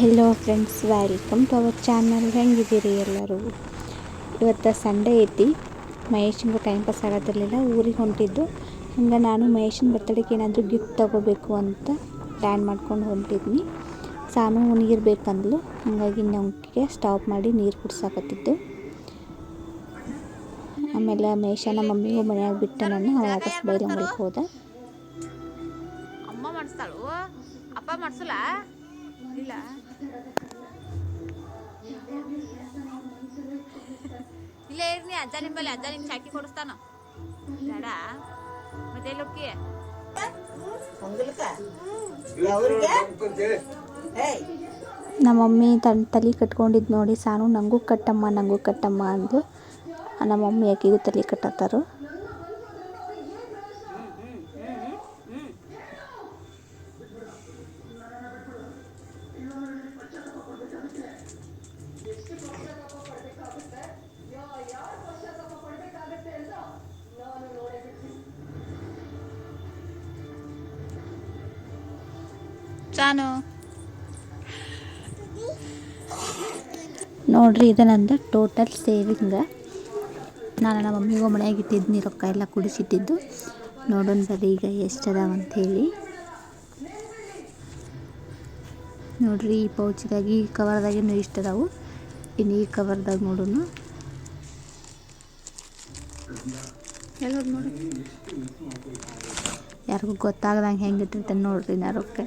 Hello friends, welcome to our channel. ಹೆಂಗಿದ್ದೀರಿ ಎಲ್ಲರೂ? ಇವತ್ತು ಸಂಡೇ ಐತಿ. ಮಹೇಶಂಗೂ ಟೈಮ್ ಪಾಸ್ ಆಗತ್ತಿರಲಿಲ್ಲ, ಊರಿಗೆ ಹೊಂಟಿದ್ದು. ಹಂಗೆ ನಾನು ಮಹೇಶನ ಬರ್ತಡೇಗೆ ಏನಾದರೂ ಗಿಫ್ಟ್ ತೊಗೋಬೇಕು ಅಂತ ಪ್ಲ್ಯಾನ್ ಮಾಡ್ಕೊಂಡು ಹೊಂಟಿದ್ನಿ. ಸಾನು ನೀರು ಬೇಕಂದ್ಲು, ಹಾಗಾಗಿ ನಮ್ಗೆ ಸ್ಟಾಪ್ ಮಾಡಿ ನೀರು ಕುಡ್ಸಾಕತ್ತಿದ್ದು. ಆಮೇಲೆ ಮಹೇಶನ ಮಮ್ಮಿಗೂ ಮನ್ಯಾಗ ಬಿಟ್ಟು ನಾನು ವಾಪಸ್ ಬೈಲಂಗಲ್ಗೆ ಹೋದ. ಅಮ್ಮ ಮಾಡಿಸ್ತಾಳು, ಅಪ್ಪ ಮಾಡಿಸಲ್ಲ. ಇಲ್ಲ ಇಲ್ಲೇ ಇರ್ನಿ, ಅಜ್ಜ ನಿಂಬಲ್ಲಿ. ಅಜ್ಜ ನಿಂಗೆ ಚಾಕಿ ಕೊಡಿಸ್ತಾನ ಬೇಡ. ಮತ್ತೆ ಲೊಕ್ಕಿ ನಮ್ಮ ಮಮ್ಮಿ ತಲೆ ಕಟ್ಕೊಂಡಿದ್ದು ನೋಡಿ ಸಾನು ನನಗೂ ಕಟ್ಟಮ್ಮ ಅಂದ್ಲು. ನಮ್ಮ ಮಮ್ಮಿ ಆಕೆಗೂ ತಲೆ ಕಟ್ಟತ್ತಾರು. ಚಾನು ನೋಡ್ರಿ, ಇದು ನಂದು ಟೋಟಲ್ ಸೇವಿಂಗ. ನಾನು ನಮ್ಮ ಮಮ್ಮಿಗೂ ಮನೆಯಾಗ ಇಟ್ಟಿದ್ನಿ, ರೊಕ್ಕ ಎಲ್ಲ ಕುಡಿಸಿಟ್ಟಿದ್ದು. ನೋಡೋಣ ಬರ್ರಿ ಈಗ ಎಷ್ಟು ಅದಾವ ಅಂಥೇಳಿ. ನೋಡ್ರಿ, ಈ ಪೌಚಿದಾಗಿ, ಈ ಕವರ್ದಾಗಿನೂ ಇಷ್ಟು ಅದಾವು. ಇನ್ನು ಈ ಕವರ್ದಾಗ ನೋಡೋಣ. ನೋಡಿ, ಯಾರಿಗೂ ಗೊತ್ತಾಗದಂಗೆ ಹೆಂಗೆ ಇಟ್ಟಿರ್ತೇನೆ ನೋಡ್ರಿ ನಾ ರೊಕ್ಕ.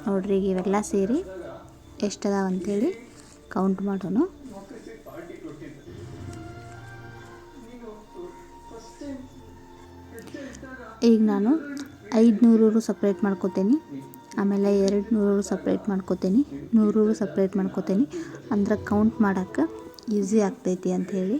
ನೋಡ್ರಿ, ಈಗ ಇವೆಲ್ಲ ಸೇರಿ ಎಷ್ಟು ಅದಾವ ಅಂಥೇಳಿ ಕೌಂಟ್ ಮಾಡೋಣ. ಈಗ ನಾನು 500 ಸಪ್ರೇಟ್ ಮಾಡ್ಕೋತೀನಿ, ಆಮೇಲೆ 200 ಸಪ್ರೇಟ್ ಮಾಡ್ಕೋತೀನಿ, 100 ಸಪ್ರೇಟ್ ಮಾಡ್ಕೋತೀನಿ. ಅಂದ್ರೆ ಕೌಂಟ್ ಮಾಡೋಕ್ಕೆ ಈಸಿ ಆಗ್ತೈತಿ ಅಂಥೇಳಿ.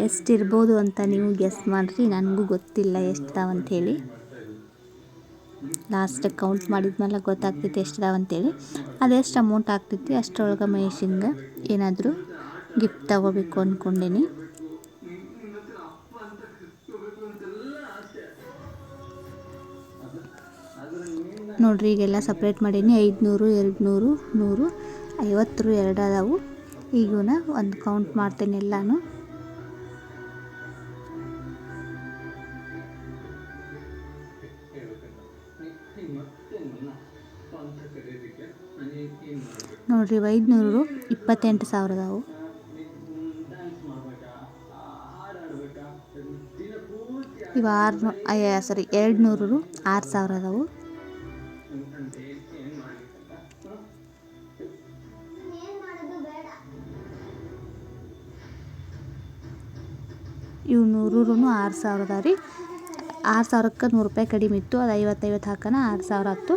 ಎಷ್ಟಿರ್ಬೋದು ಅಂತ ನೀವು ಗೆಸ್ ಮಾಡಿರಿ, ನನಗೂ ಗೊತ್ತಿಲ್ಲ ಎಷ್ಟಿದಾವಂಥೇಳಿ. ಲಾಸ್ಟಿಗೆ ಕೌಂಟ್ ಮಾಡಿದ್ಮೇಲೆ ಗೊತ್ತಾಗ್ತೈತಿ ಎಷ್ಟಿದಾವಂಥೇಳಿ. ಅದೆಷ್ಟು ಅಮೌಂಟ್ ಆಗ್ತೈತಿ ಅಷ್ಟರೊಳಗೆ ಮಹೇಶಂಗೆ ಏನಾದರೂ ಗಿಫ್ಟ್ ತಗೋಬೇಕು ಅಂದ್ಕೊಂಡೀನಿ. ನೋಡ್ರಿ, ಈಗೆಲ್ಲ ಸಪ್ರೇಟ್ ಮಾಡೀನಿ. 500, 200, 100, 50 2 ಅದಾವು. ಈಗ ಒಂದು ಕೌಂಟ್ ಮಾಡ್ತೇನೆ ಎಲ್ಲಾನು. ನೋಡ್ರಿ, 500 28,000 ಅದಾವು. ಇವು 200 6,000 ಅದಾವು. ಇವು 100 6,000 ಅದಾವ ರೀ. 6,000ಕ್ಕೆ 100 ರೂಪಾಯಿ ಕಡಿಮೆ ಇತ್ತು, ಅದು 50 ಹಾಕೋಣ, 6,000 ಆಯ್ತು.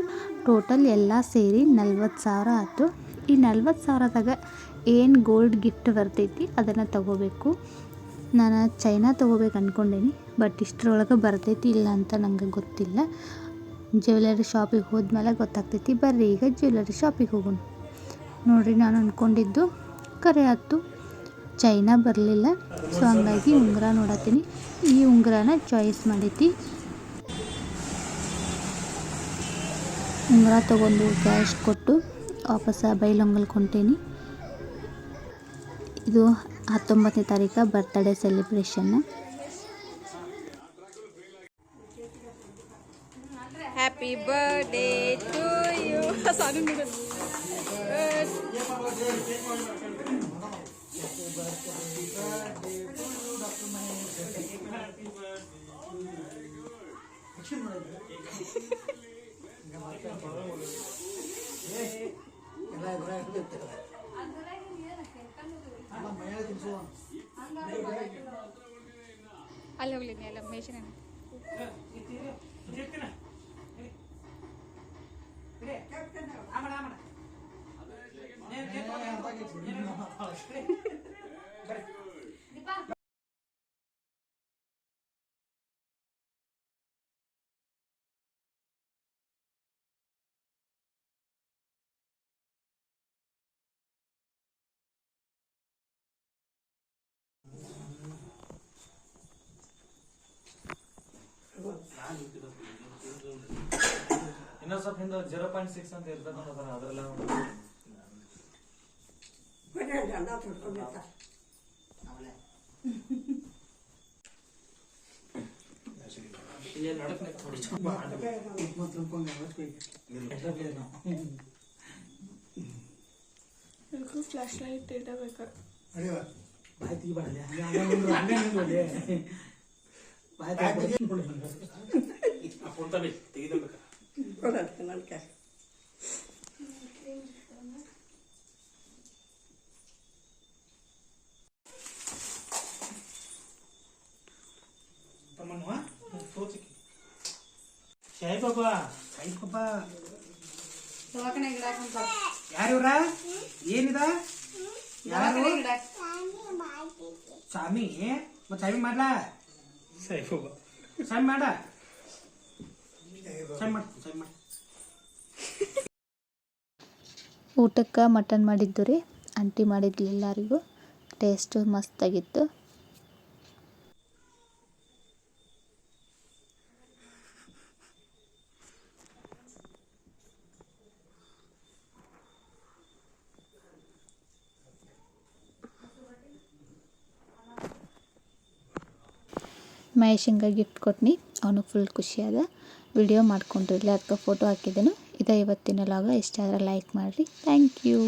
ಟೋಟಲ್ ಎಲ್ಲ ಸೇರಿ 40,000 ಆಯ್ತು. ಈ 40,000ದಾಗ ಏನು ಗೋಲ್ಡ್ ಗಿಫ್ಟ್ ಬರ್ತೈತಿ ಅದನ್ನು ತಗೋಬೇಕು. ನಾನು ಚೈನಾ ತೊಗೋಬೇಕು ಅಂದ್ಕೊಂಡೀನಿ, ಬಟ್ ಇಷ್ಟರೊಳಗೆ ಬರ್ತೈತಿ ಇಲ್ಲ ಅಂತ ನಂಗೆ ಗೊತ್ತಿಲ್ಲ. ಜ್ಯುವೆಲರಿ ಶಾಪಿಗೆ ಹೋದ್ಮೇಲೆ ಗೊತ್ತಾಗ್ತೈತಿ. ಬರ್ರಿ ಈಗ ಜ್ಯುವೆಲರಿ ಶಾಪಿಗೆ ಹೋಗೋಣ. ನೋಡಿರಿ, ನಾನು ಅಂದ್ಕೊಂಡಿದ್ದು ಕರೆ ಆಯ್ತು, ಚೈನಾ ಬರಲಿಲ್ಲ. ಸೊ ಹಂಗಾಗಿ ಉಂಗುರ ನೋಡತ್ತೀನಿ. ಈ ಉಂಗುರನ ಚಾಯ್ಸ್ ಮಾಡೈತಿ. ಉಂಗುರ ತೊಗೊಂಡು ಕ್ಯಾಶ್ ಕೊಟ್ಟು ವಾಪಸ್ ಬೈಲೊಂಗಲ್ಗೆ ಹೊಂಟೀನಿ. ಇದು 19ನೇ ತಾರೀಕು birthday celebration. Happy birthday to you. ಅಲ್ಲಿ ಹೋಗ್ಲಿ ಎಲ್ಲ ಮೇಷನ ಇನ್ನೊಂದು ಸ್ವಲ್ಪ ಹಿಂದೆ 0.6 ಅಂತ ಇರ್ತದೆ ನೋಡೋದರ ಅದರೆಲ್ಲ ಫ್ಲಾಶ್ ಲೈಟ್ ಇಡಬೇಕು ಬಾಯ್ ತೆಗಿ ಬಾಳೆ ಶಾಯಿ ಬಾಬಾ ಯಾರಿವ್ರ ಏನಿದ ಯಾರು ಸ್ವಾಮಿ ಮತ್ತೆ ಸ್ವಾಮಿ ಮಾಡ್ಲಾ ಸ್ವಾಮಿ ಮಾಡ ಊಟಕ್ಕೆ ಮಟನ್ ಮಾಡಿದ್ದು ರೀ. ಆಂಟಿ ಮಾಡಿದ್ಲು ಎಲ್ಲರಿಗೂ. ಟೇಸ್ಟು ಮಸ್ತಾಗಿತ್ತು. ಮಹೇಶಂಗೆ ಗಿಫ್ಟ್ ಕೊಟ್ನಿ. ಅವನಿಗೆ ಫುಲ್ ಖುಷಿಯಾದ. ವಿಡಿಯೋ ಮಾಡ್ಕೊಂಡಿರಲಿ ಅದಕ್ಕೆ ಫೋಟೋ ಹಾಕಿದ್ದೇನು. ಇದೇ ಇವತ್ತಿನ ಲಾಗ. ಇಷ್ಟ ಆದರೆ ಲೈಕ್ ಮಾಡಿರಿ. Thank you.